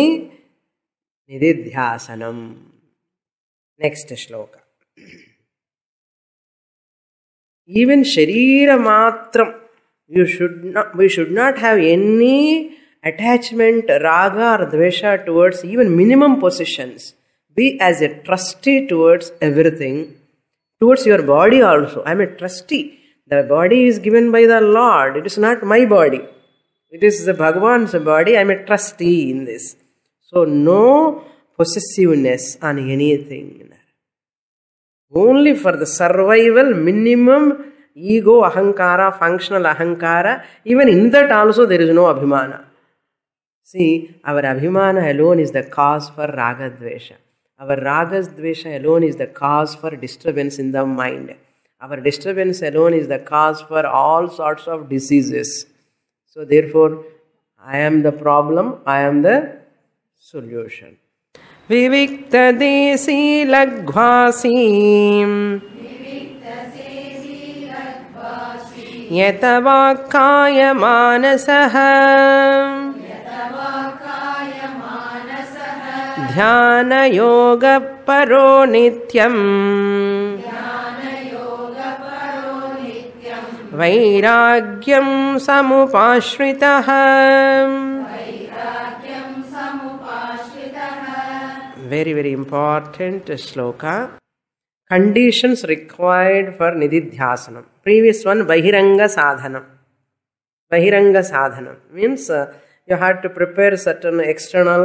nididhyasanam. Next shloka. Even sharira matram, we should not have any attachment, raga or dvesha towards even minimum possessions. Be as a trustee towards everything, towards your body also. I am a trustee. The body is given by the Lord. It is not my body. It is the Bhagavan's body. I am a trustee in this. So no possessiveness on anything. Only for the survival, minimum ego, ahankara, functional ahankara. Even in that also there is no abhimana. See, our abhimana alone is the cause for raga dvesha. Our raga dvesha alone is the cause for disturbance in the mind. Our disturbance alone is the cause for all sorts of diseases. So therefore, I am the problem, I am the solution. Vivikta desi lagvasim yatavakaya manasaha dhyana yoga paro nityam वैराग्यं समुपाश्रितः very very important shloka. Conditions required for nididhyasanam. Previous one bahiranga sadhanam. Bahiranga sadhanam means you have to prepare certain external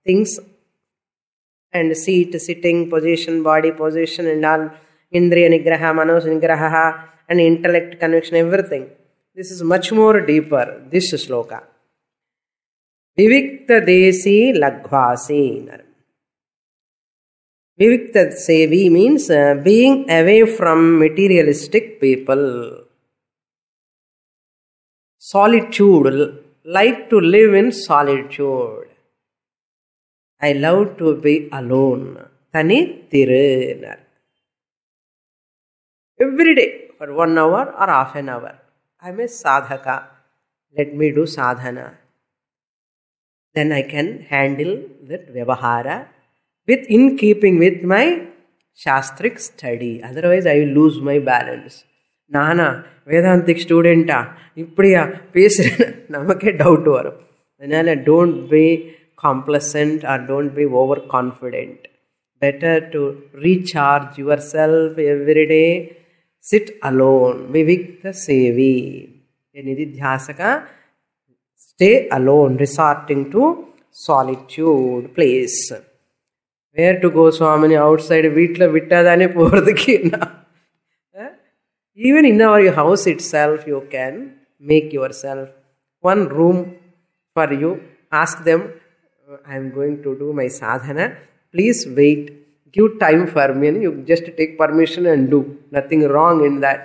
things and seat, sitting position, body position and all, indriya nigraha, manos nigraha and intellect conviction, everything. This is much more deeper, this shloka. Vivikta desi laghvasi. Vivikta sevi means being away from materialistic people. Solitude, like to live in solitude. I love to be alone. Tani thiru. Every day for 1 hour or half an hour. I am a sadhaka. Let me do sadhana. Then I can handle that vyavahara in keeping with my shastric study. Otherwise I will lose my balance. Nana, Vedantic student, Ipriya, Pesra, Namake doubt varum. Adala don't be complacent or don't be overconfident. Better to recharge yourself every day. Sit alone. Vivikta sevi. A nididhyasaka, stay alone, resorting to solitude place. Where to go, Swamini? Outside, Vitla Vittadane Pordakina. Even in our house itself, you can make yourself one room for you. Ask them, I am going to do my sadhana. Please wait. Give time for me. And you just take permission and do. Nothing wrong in that.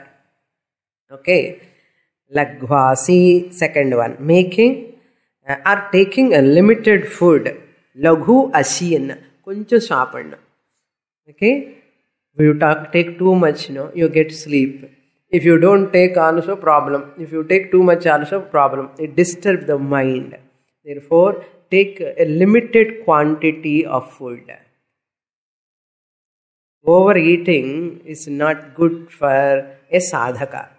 Okay. Laghvasi, second one. Making or taking a limited food. Laghu ashiyan. Kuncha shapanna. Okay. If you take too much, you get sleep. If you don't take also problem. If you take too much also problem. It disturbs the mind. Therefore, take a limited quantity of food. Overeating is not good for a sadhaka.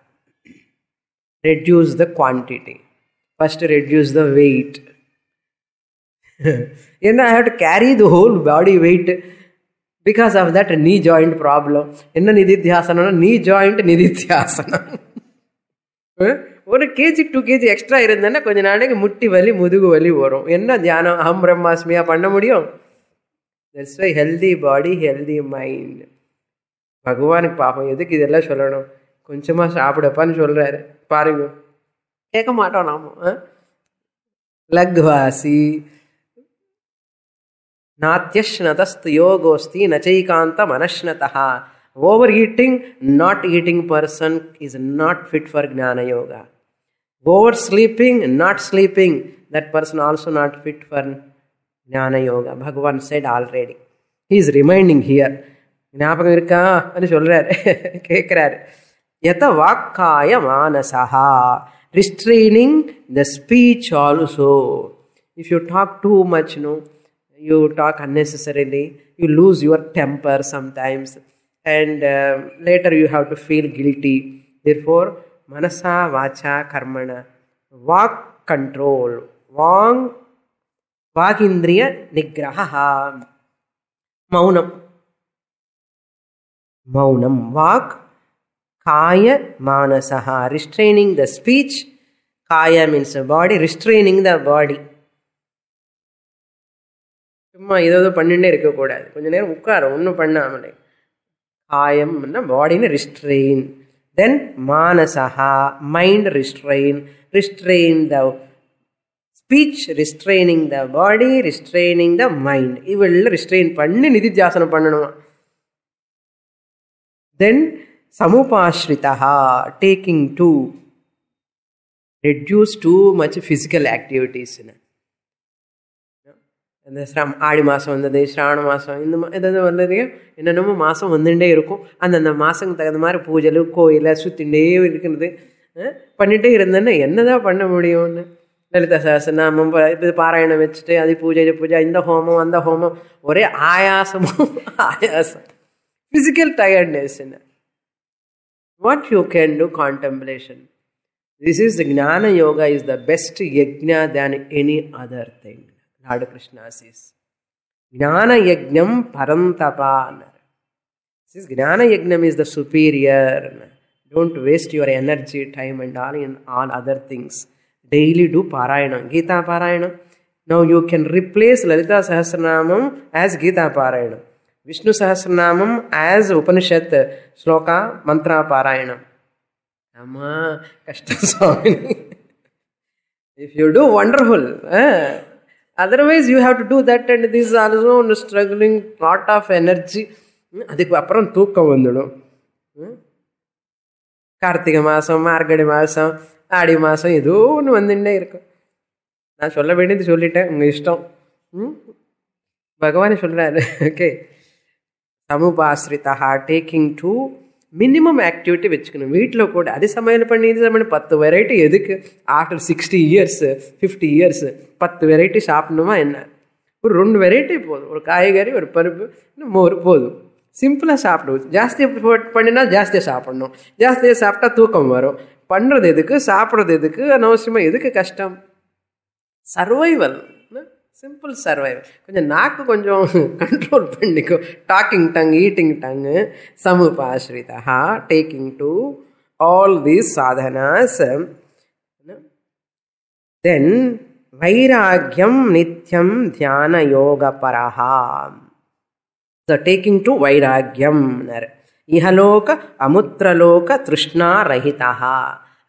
Reduce the quantity. First reduce the weight. I have to carry the whole body weight because of that knee joint problem. Enna nididhyasana, knee joint nididhyasana. 1 kg 2 kg extra irundana konja naadukku mutti vali mudugu vali varum. Enna dhyanam aham brahmasmiya panna mudiyum. That's why healthy body, healthy mind. Bhagavan paapam edhukku idella sollanum. Konchama saapidapanu solraru. Parunga. Keka maatom namu. Laghvasi. Natyashnatastu yogosti nachaikanta manashnataha. Overeating, not eating person is not fit for Jnana Yoga. Oversleeping, not sleeping, that person also not fit for Jnana Yoga. Bhagavan said already. He is reminding here. Gnapakam irukka anu solraru. Kekkararu. Yata vakkaya manasaha. Restraining the speech also. If you talk too much, you talk unnecessarily, you lose your temper sometimes. And later you have to feel guilty. Therefore, manasa, vacha, karmana, vak control, vakindriya nigraha, maunam, vak, kaya, manasaha, restraining the speech. Kaya means the body, restraining the body. சும்மா ஏதோ பண்ணிட்டே இருக்கக்கூடாது. கொஞ்ச நேரம் உட்காரும், ஒன்றும் பண்ணாமலே. Kayam, body restrain. Then manasaha, mind restrain. Restrain the speech, restraining the body, restraining the mind. Ivel restrain panni nididhyasana pannanuma. Then samupashritaha, taking to reduce too much physical activities. அந்த ஆடி மாதம் வந்தது, ஸ்ராவண மாதம், இந்த எதாவது வந்தது, என்னென்னமோ மாதம் வந்துட்டே இருக்கும். அந்தந்த மாதத்துக்கு தகுந்த மாதிரி பூஜை, கோயிலை சுற்றிகிட்டே இருக்கிறது பண்ணிகிட்டே இருந்தேன்னா என்னதான் பண்ண முடியும்னு. லலிதா சஹஸ்ரநாமம் இது பாராயணம் வச்சுட்டு அது பூஜை இந்த ஹோமம் அந்த ஹோமம், ஒரே ஆயாசமும் ஆயாசம், physical tiredness. What you can do, contemplation. This is Jnana Yoga is the best yajna than any other thing. Lord Krishna says. Jnana Yajnam Parantapa. This Jnana Yajnam is the superior. Don't waste your energy, time and all in all other things. Daily do Parayana. Gita Parayana. Now you can replace Lalita Sahasranamam as Gita Parayana. Vishnu Sahasranamam as Upanishad Sloka Mantra Parayana. Amma Kashta Swami. If you do, wonderful. Otherwise, you have to do that, and this is also struggling, lot of energy. அதுக்கு அப்புறம் தூக்கம் வந்துடும். கார்த்திகை மாதம், மார்கழி மாதம், ஆடி மாதம் ஏதோ ஒன்று வந்துட்டே இருக்கும். நான் சொல்ல வேண்டியது சொல்லிட்டேன், உங்கள் இஷ்டம். பகவானே சொல்கிறாரு. ஓகே, சமுபாஸ்ரிதா டேக்கிங் டு மினிமம் ஆக்டிவிட்டி வச்சுக்கணும். வீட்டில் கூட அது சமையல் பண்ணி இது சமையல் 10 வெரைட்டி எதுக்கு? ஆஃப்டர் 60 இயர்ஸ் 50 இயர்ஸ் 10 வெரைட்டி சாப்பிடணுமா என்ன? ஒரு 2 வெரைட்டி போதும். ஒரு காய்கறி, ஒரு பருப்பு, இன்னும் மோர் போதும். சிம்பிளாக சாப்பிடுவோம். ஜாஸ்தியாக பண்ணினா ஜாஸ்தியாக சாப்பிடணும். ஜாஸ்தியாக சாப்பிட்டா தூக்கம் வரும். பண்ணுறது எதுக்கு, சாப்பிட்றது எதுக்கு, அனவசியமாக எதுக்கு கஷ்டம்? Survival, simple survival. கொஞ்சம் நாக்கு கொஞ்சம் கண்ட்ரோல் பண்ணிக்கோ. டாக்கிங் டங், ஈட்டிங் டங்கு, சமுபாஸ்ரிதா taking to all these sadhanas. Then வைராக்கியம் நித்யம் தியான யோக பரஹா. டேக்கிங் டு வைராக்கியம். இஹலோக அமுத்திரலோக திருஷ்ணா ரஹிதா.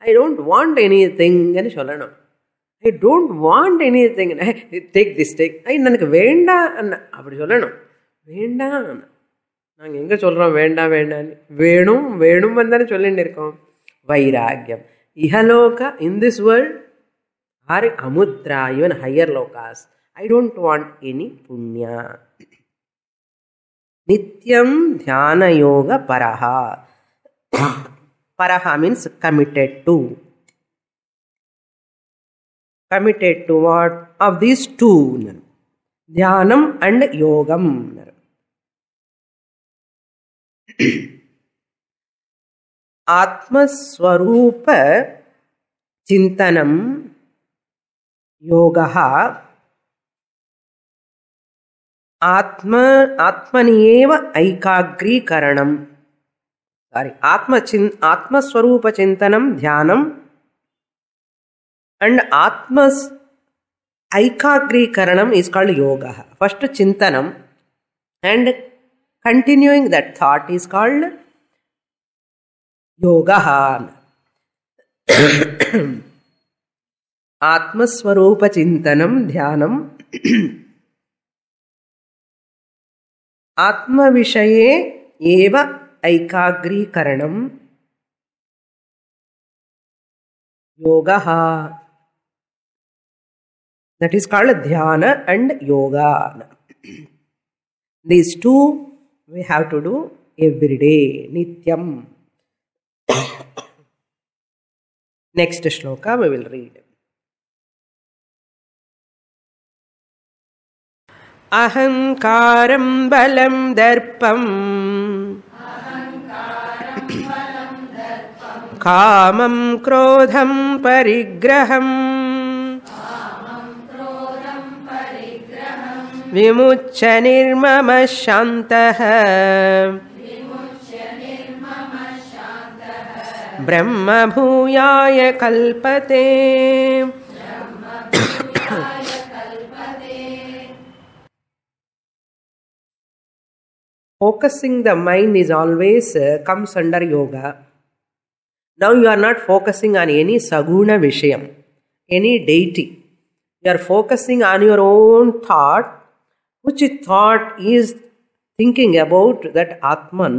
ஐ டோன்ட் வாண்ட் எனி திங்னு சொல்லணும். I don't want anything. Take this take. எனக்கு வேண்டாம் அப்படி சொல்லணும். வேண்டாம். நாங்கள் எங்கே சொல்கிறோம் வேண்டாம் வேண்டான்னு? வேணும் வேணும் தானே சொல்லிட்டு இருக்கோம். வைராக்கியம். இஹலோக இன் திஸ் வேர்ல்ட் ஆர் அமுத்ரா, ஈவன் ஹையர் லோகாஸ். ஐ டோன்ட் வாண்ட் எனி புண்ணியா. நித்யம் தியான யோக பரஹா. பரஹா means committed to. Committed to what? Of these two. Dhyanam and Yogam. Atmaswarupa Chintanam Yogaha. Atmaniyeva Aikagri Karanam. Sorry. Atmaswarupa Chintanam Dhyanam. And Atmas Aikagri Karanam is called Yoga. First Chintanam, and continuing that thought is called Yoga. Atmaswarupa Chintanam Dhyanam. Atma Vishaye Eva Aikagri Karanam Yoga. That is called dhyana and yoga. These two we have to do every day. Nityam. Next shloka we will read. Ahankaram balam darpam. Kamam krodham parigraham. Vimuccha nirmama shantaha. Brahma bhuyaya kalpate. Focusing the mind is always comes under yoga. Now you are not focusing on any saguna vishayam, any deity. You are focusing on your own thought, which thought is thinking about that Atman,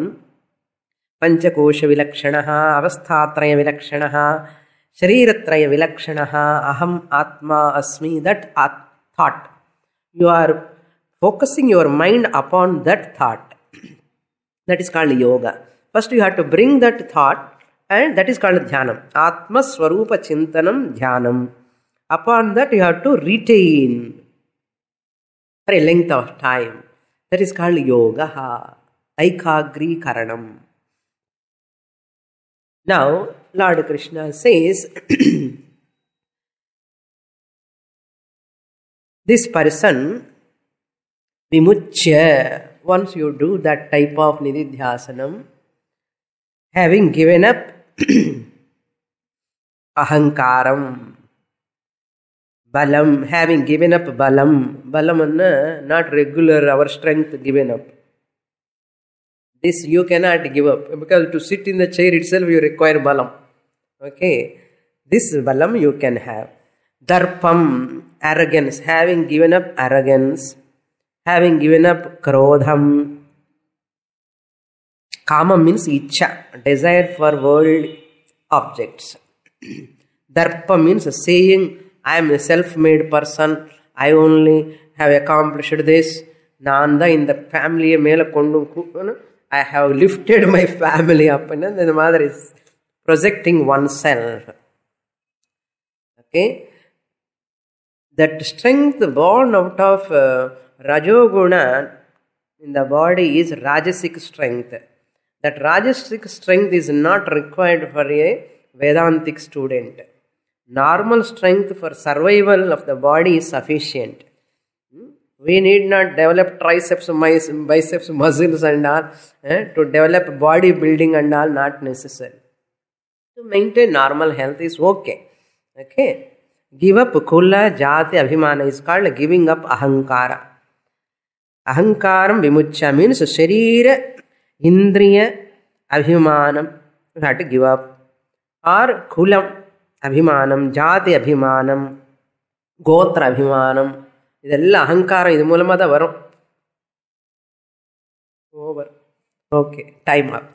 Panchakosha vilakshanaha, avasthatraya vilakshanaha, shariratraya vilakshanaha, aham atma asmi, that thought. You are focusing your mind upon that thought. That is called yoga. First you have to bring that thought, and that is called dhyanam. Atma swarupa chintanam dhyanam. Upon that you have to retain for a length of time. That is called yoga. Aikagri karanam. Now, Lord Krishna says, this person, vimuchya, once you do that type of nididhyasanam, having given up ahankaram, balam, having given up balam, balam anna not regular our strength given up. This you cannot give up, because to sit in the chair itself you require balam. Okay, this balam you can have. Darpam, arrogance, having given up arrogance, having given up krodham. Kama means ichha, desire for world objects. Darpa means saying, I am a self-made person, I only have accomplished this. Nanda in the family mela kondu, I have lifted my family up. And then the mother is projecting oneself. Okay. That strength born out of Rajoguna in the body is Rajasic strength. That Rajasic strength is not required for a Vedantic student. Normal strength for survival of the body is sufficient. We need not develop triceps, biceps, muscles and all. To develop body building and all, not necessary. To maintain normal health is okay. Okay. Give up kula, jati, abhimana is called giving up ahankara. Ahankaram vimuchya means sharira, indriya, abhimanam. You have to give up. Or kulam, abhimanam, jati, abhimanam, gotra, abhimanam. இதெல்லாம் அகங்காரம் இது மூலமாக தான் வரும். Over. Okay, time அப்.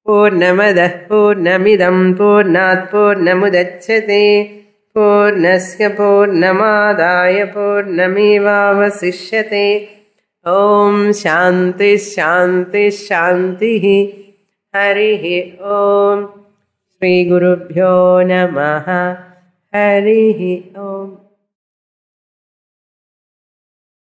பூர்ணமத பூர்ணமிதம் பூர்ணாத் பூர்ணமுதச்யதே பூர்ணஸ்ய பூர்ணமாதாய பூர்ணமேவாவசிஷ்யதே. ஓம் சாந்தி சாந்தி சாந்தி. ஹரி ஓம். ஸ்ரீ குருப்யோ நமஹ. ஹரி ஓம்.